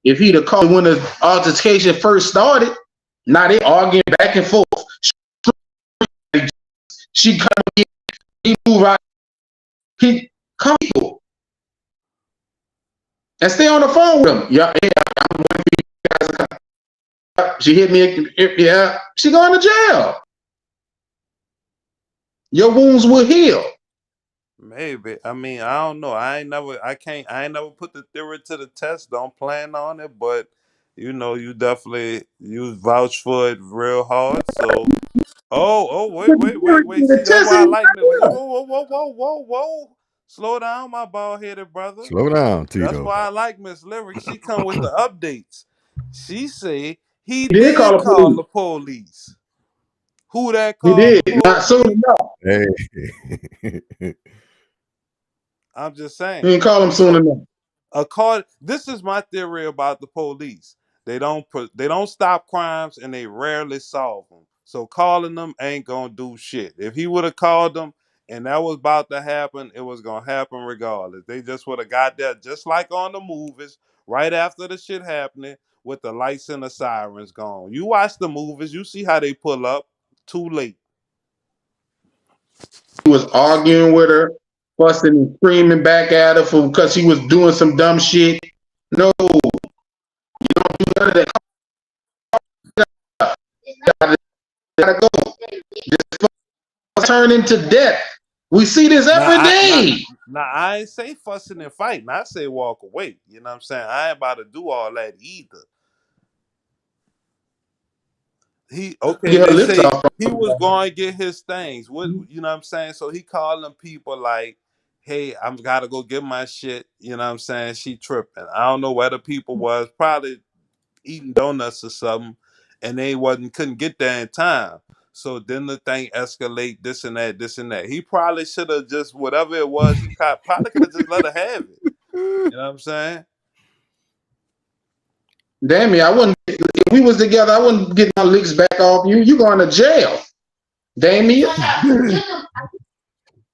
If he'd have called when the altercation first started, now they arguing back and forth. She come in, he move out, he come people. And stay on the phone with him. Yeah, I'm waiting for you guys. She hit me, yeah, she going to jail. Your wounds will heal. Maybe. I mean, I don't know. I ain't never put the theory to the test. Don't plan on it, but you know, you vouch for it real hard. So wait. See, that's why I like it. Whoa. Slow down, my bald-headed brother. Slow down, Tito. That's why I like Miss Lyric. She come with the updates. She say he did call the police. Who that called? He did. Not soon enough. Hey. I'm just saying. He didn't call him soon enough. This is my theory about the police. They don't stop crimes and they rarely solve them. So calling them ain't gonna do shit. If he would have called them and that was about to happen, it was gonna happen regardless. They just would have got there just like on the movies, right after the shit happening, with the lights and the sirens gone. You watch the movies, you see how they pull up. Too late. He was arguing with her, fussing and screaming back at her because she was doing some dumb shit. Gotta go. This turn into death. We see this every day. I ain't say fussing and fighting. I say walk away. You know what I'm saying? I ain't about to do all that either. They say he was going to get his things. What you know what I'm saying? So he calling people like, hey, I'm gotta go get my shit. You know what I'm saying? She tripping. I don't know where the people was, probably eating donuts or something, and they couldn't get there in time. So then the thing escalate, this and that. He probably should have just whatever it was, he probably could have just let her have it. You know what I'm saying? Damn me, I wouldn't. If we was together, I wouldn't get my licks back off you. You going to jail, Damien?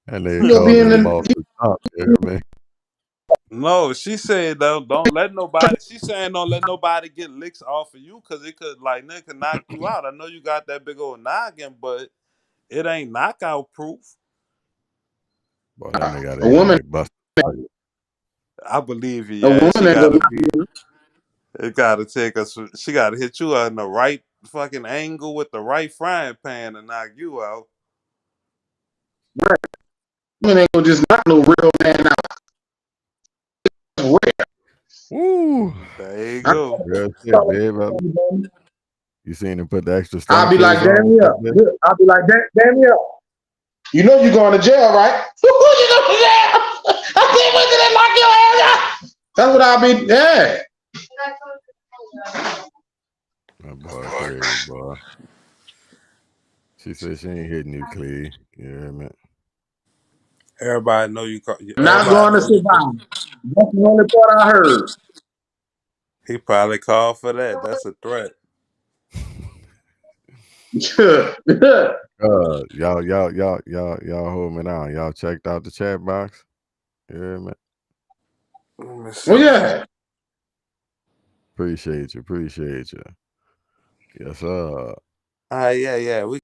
And they called him off the top there, man. No, she said don't let nobody. She's saying don't let nobody get licks off of you because it could could knock you out. I know you got that big old noggin, but it ain't knockout proof. Boy, that nigga got a woman. I believe you. Yeah, it gotta take us. She gotta hit you in the right fucking angle with the right frying pan and knock you out. Right. Women ain't gonna just knock no real man out. Woo. There you go. Real shit, babe. You seen him put the extra stuff. I'll be like, damn yeah. I'll be like, damn yeah. You know you're going to jail, right? You going to jail? I can't wait till they lock your ass out. That's what I'll be. Yeah. My boy, crazy, boy. She said she ain't hitting you, Clee. You hear me? Everybody know you. Not going to survive. That's the only part I heard. He probably called for that. That's a threat. Y'all hold me down. Y'all checked out the chat box? You hear me? Oh yeah. Appreciate you. Yes, sir. Yeah. We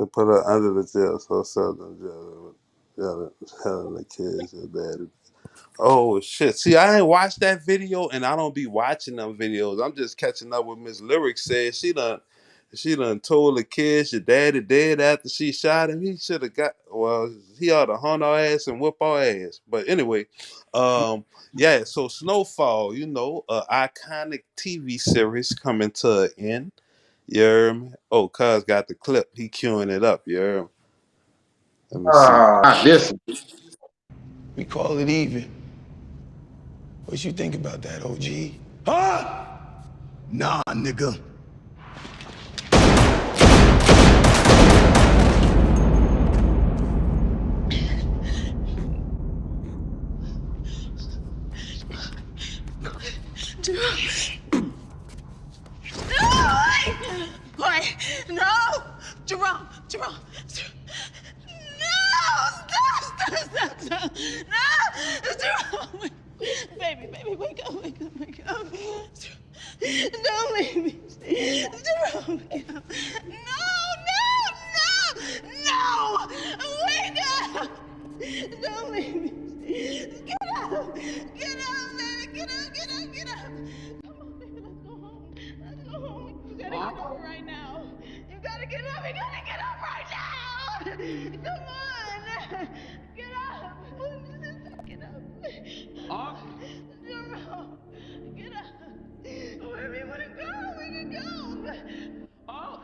put her under the jail, so southern jail. Telling the kids are bad. Oh shit! See, I ain't watched that video, and I don't be watching them videos. I'm just catching up with Miss Lyric. Said she done told the kids your daddy dead after she shot him. He should have he ought to hunt our ass and whip our ass. But anyway, yeah. So Snowfall, you know, iconic TV series coming to an end. You hear me? Oh, cuz got the clip. He queuing it up. You hear me? Let me see. We call it even. What you think about that, OG? Huh? Nah, nigga. What? No! Jerome! No! Stop! No! Jerome! Baby, wake up. Don't leave me. Jerome, get up. No! Wake up! Don't leave me. Get up, baby. Get up. Come on, baby, let's go home. You gotta get up right now. You gotta get up right now. Come on. Get up. Jerome, get up. Where do you wanna go? We can go. Oh.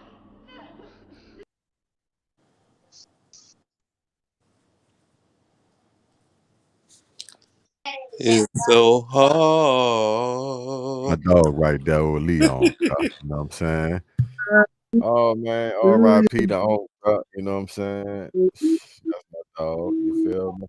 It's so hard. My dog right there with Leon. You know what I'm saying? Oh man, R.I.P. the old you know what I'm saying? That's my dog. You feel me?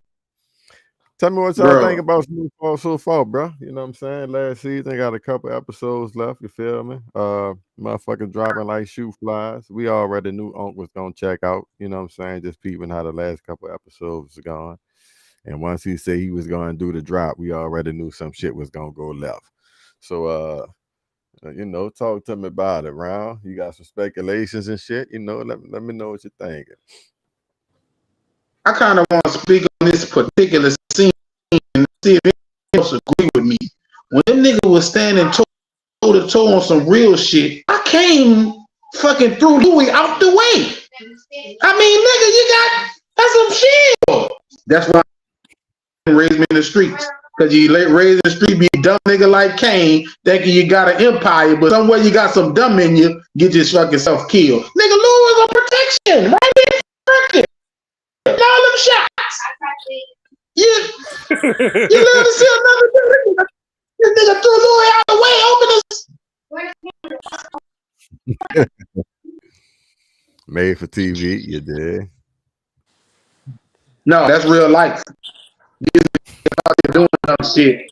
Tell me what y'all think about Snowfall so far, bro. You know what I'm saying? Last season got a couple episodes left. You feel me? Motherfucking dropping like shoe flies. We already knew Unc was gonna check out. You know what I'm saying? Just peeping how the last couple episodes are going. And once he said he was gonna do the drop, we already knew some shit was gonna go left. So you know, talk to me about it, Round. You got some speculations and shit, you know, let me know what you're thinking. I kind of want to speak on this particular scene and see if anyone else agree with me. When them niggas was standing toe to toe on some real shit, I came fucking threw Louis out the way. I mean, nigga, that's some shit. That's why I raised me in the streets. Cause you raised in the street, be a dumb nigga like Kane, thinking you got an empire, but somewhere you got some dumb in you, get your fucking self killed. Nigga, Louis was on protection, right in front. All them shots. You live to see another nigga. This nigga threw Louis out the way, open his. Made for TV, you did. No, that's real life. You're doing some shit.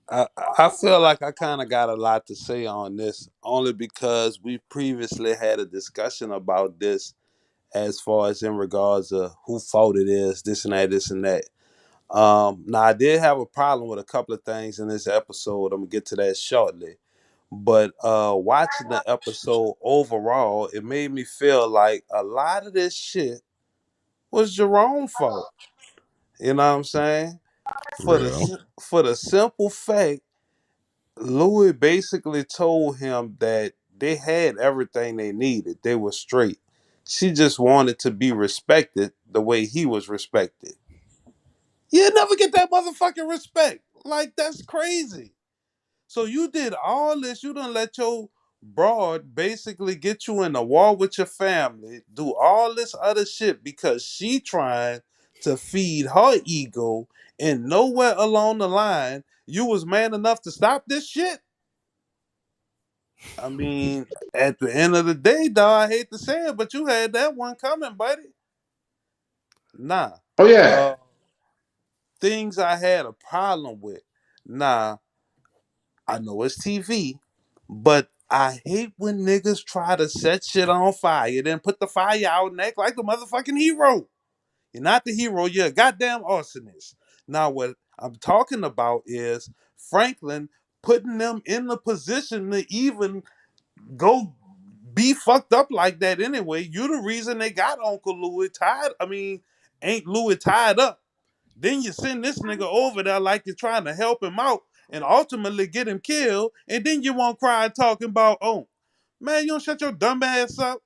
I feel like I kind of got a lot to say on this, only because we previously had a discussion about this as far as in regards to who fault it is, this and that. Now, I did have a problem with a couple of things in this episode. I'm going to get to that shortly. But watching the episode overall, it made me feel like a lot of this shit was Jerome's fault. You know what I'm saying? For the simple fact, Louis basically told him that they had everything they needed. They were straight. She just wanted to be respected the way he was respected. You never get that motherfucking respect. Like, that's crazy. So you did all this. You done let your broad basically get you in a war with your family, do all this other shit because she trying to feed her ego, and nowhere along the line you was man enough to stop this shit. I mean, at the end of the day, dog, I hate to say it, but you had that one coming, buddy. Nah. Oh yeah. Things I had a problem with. Nah. I know it's TV, but I hate when niggas try to set shit on fire, then put the fire out and act like the motherfucking hero. You're not the hero, you're a goddamn arsonist. Now, what I'm talking about is Franklin putting them in the position to even go be fucked up like that anyway. You the reason they got Uncle Louis tied. I mean, ain't Louis tied up. Then you send this nigga over there like you're trying to help him out and ultimately get him killed, and then you won't cry talking about, oh, man, you don't shut your dumb ass up.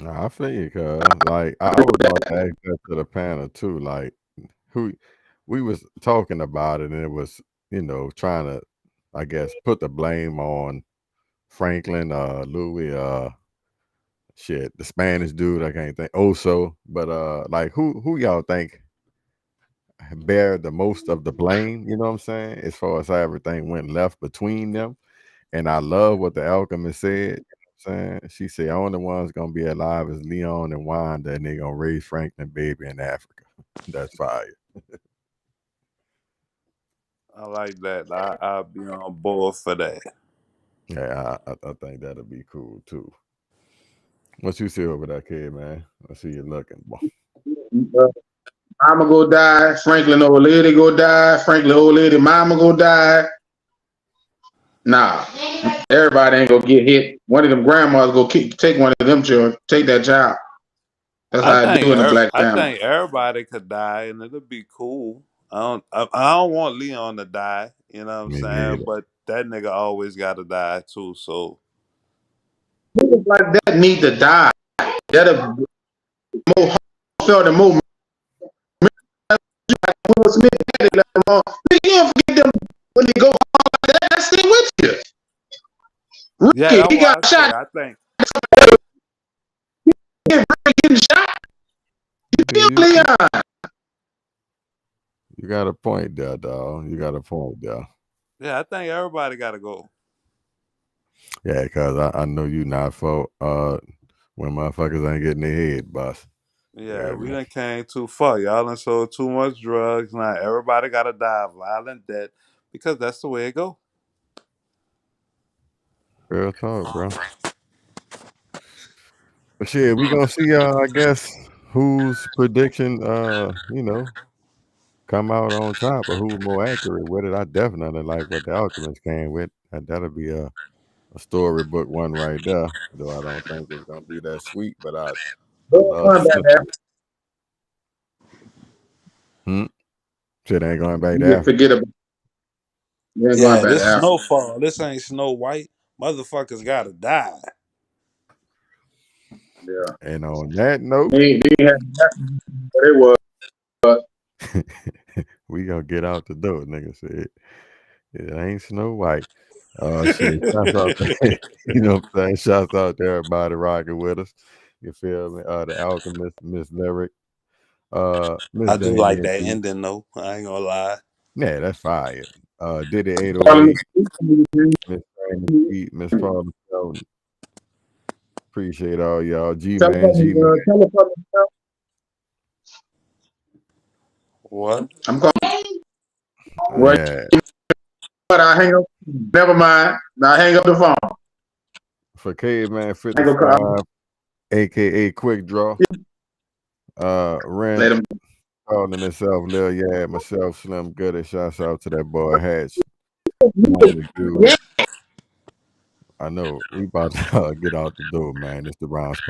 I feel you, cuz. Like, I would like to ask that to the panel, too. Like, who we was talking about it, and it was, trying to, I guess, put the blame on Franklin, Louis, the Spanish dude, I can't think, Oso. But, like, who y'all think bear the most of the blame, you know what I'm saying, as far as how everything went left between them? And I love what the alchemist said. Saying, she said, only one's gonna be alive is Leon and Wanda, and they're gonna raise Franklin baby in Africa. That's fire. I like that. I'll be on board for that. Yeah, I think that'll be cool too. What you see over that kid, man? I see you looking, boy. Mama go die. Franklin old lady go die. Franklin old lady mama go die. Nah, everybody ain't gonna get hit. One of them grandmas go take one of them children, take that child. That's how I do in the black family. I think everybody could die, and it'll be cool. I don't want Leon to die. You know what I'm saying? Neither. But that nigga always got to die too. So niggas like that need to die. That'll more heartfelt and more. Will Smith had it later on. You don't forget them when they go hard like that. That's stay with you. Ricky, yeah, he got shot. I think getting shot. You kill Leon. You got a point there, dog. You got a point there. Yeah, I think everybody got to go. Yeah, because I know you not for when motherfuckers ain't getting their head bust. Yeah, we done came too far. Y'all done sold too much drugs. Now everybody got to die a violent death because that's the way it go. Real talk, bro. But shit, we gonna see, I guess, whose prediction, come out on top or who's more accurate with it. I definitely like what the Alchemist came with. That'll be a storybook one right there. Though I don't think it's gonna be that sweet, but I Go love on back the there. shit ain't going back You there. just forget about. You ain't going Yeah, back this to Africa. snowfall. This ain't Snow White. Motherfuckers gotta die. Yeah. And on that note, They had nothing, but it was. we gonna get out the door, nigga said. It ain't Snow White. Shit. Shouts out to, you know what I'm saying? Shouts out to everybody rocking with us. You feel me? The Alchemist, Miss Lyric, Miss I do like Damien that P. ending though. I ain't gonna lie. Yeah, that's fire. Diddy Calling 808, the Miss Brandon Sweet, Miss Paula Stone. Appreciate all y'all. telephone, G-Man. telephone. What? I'm going. Well, Yeah. but I hang up. Never mind. Now hang up the phone. For Caveman I ain't gonna 55, call. aka Quick Draw. Ren Later. calling himself Lil Yad, myself, Slim Goody. Shouts out to that boy Hatch. I know we about to get out the door, man. It's the Rounds